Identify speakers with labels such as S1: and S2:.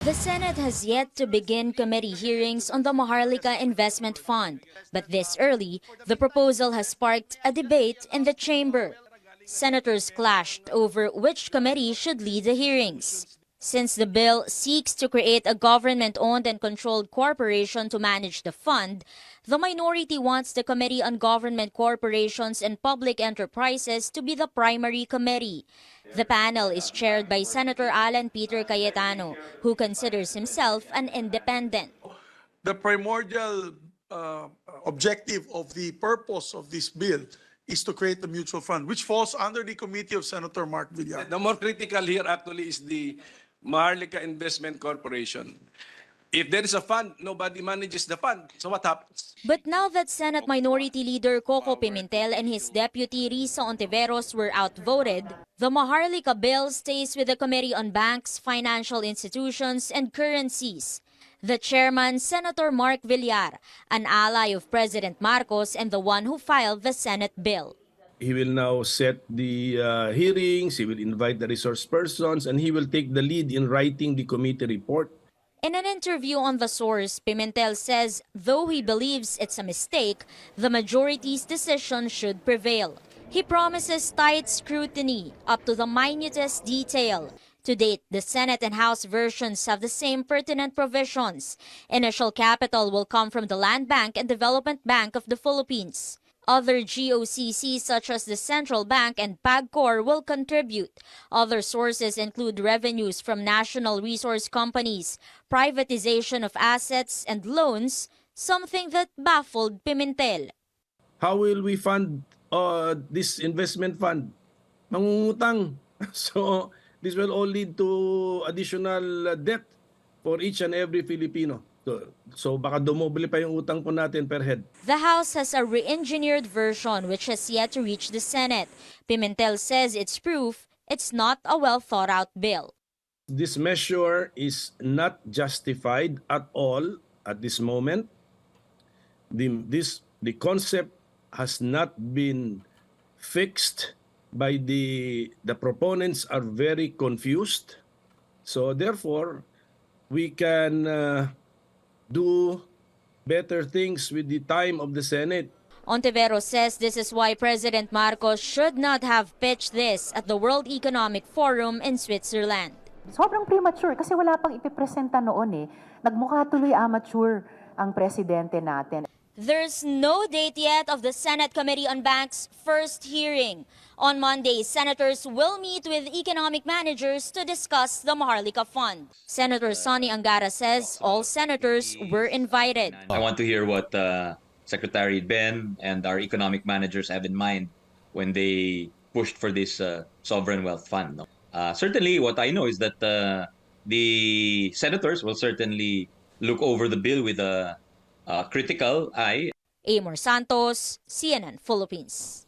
S1: The Senate has yet to begin committee hearings on the Maharlika Investment Fund, but this early, the proposal has sparked a debate in the chamber. Senators clashed over which committee should lead the hearings. Since the bill seeks to create a government-owned and controlled corporation to manage the fund, the minority wants the Committee on Government Corporations and Public Enterprises to be the primary committee. The panel is chaired by Senator Alan Peter Cayetano, who considers himself an independent.
S2: The primordial objective of the purpose of this bill is to create a mutual fund, which falls under the committee of Senator Mark Villar.
S3: The more critical here actually is the Maharlika Investment Corporation. If there is a fund, nobody manages the fund. So what happens?
S1: But now that Senate Minority Leader Coco Pimentel and his deputy Risa Ontiveros were outvoted, the Maharlika bill stays with the Committee on Banks, Financial Institutions, and Currencies. The chairman, Senator Mark Villar, an ally of President Marcos and the one who filed the Senate bill.
S4: He will now set the hearings, he will invite the resource persons, and he will take the lead in writing the committee report.
S1: In an interview on The Source, Pimentel says though he believes it's a mistake, the majority's decision should prevail. He promises tight scrutiny up to the minutest detail. To date, the Senate and House versions have the same pertinent provisions. Initial capital will come from the Land Bank and Development Bank of the Philippines. Other GOCCs such as the Central Bank and PAGCOR will contribute. Other sources include revenues from national resource companies, privatization of assets and loans, something that baffled Pimentel.
S4: How will we fund this investment fund? Mangungutang. So this will all lead to additional debt for each and every Filipino. So baka dumoble pa yung utang po natin per head.
S1: The House has a re-engineered version which has yet to reach the Senate. Pimentel says it's proof it's not a well-thought-out bill.
S4: This measure is not justified at all at this moment. The concept has not been fixed by the proponents are very confused. So therefore, we can do better things with the time of the Senate.
S1: Ontiveros says this is why President Marcos should not have pitched this at the World Economic Forum in Switzerland.
S5: Sobrang premature kasi wala pang ipipresenta noon eh. Nagmukha tuloy amateur ang presidente natin.
S1: There's no date yet of the Senate Committee on Banks' first hearing. On Monday, senators will meet with economic managers to discuss the Maharlika Fund. Senator Sonny Angara says all senators were invited.
S6: I want to hear what Secretary Ben and our economic managers have in mind when they pushed for this sovereign wealth fund. Certainly, what I know is that the senators will certainly look over the bill with a critical eye.
S1: Eimor Santos, CNN Philippines.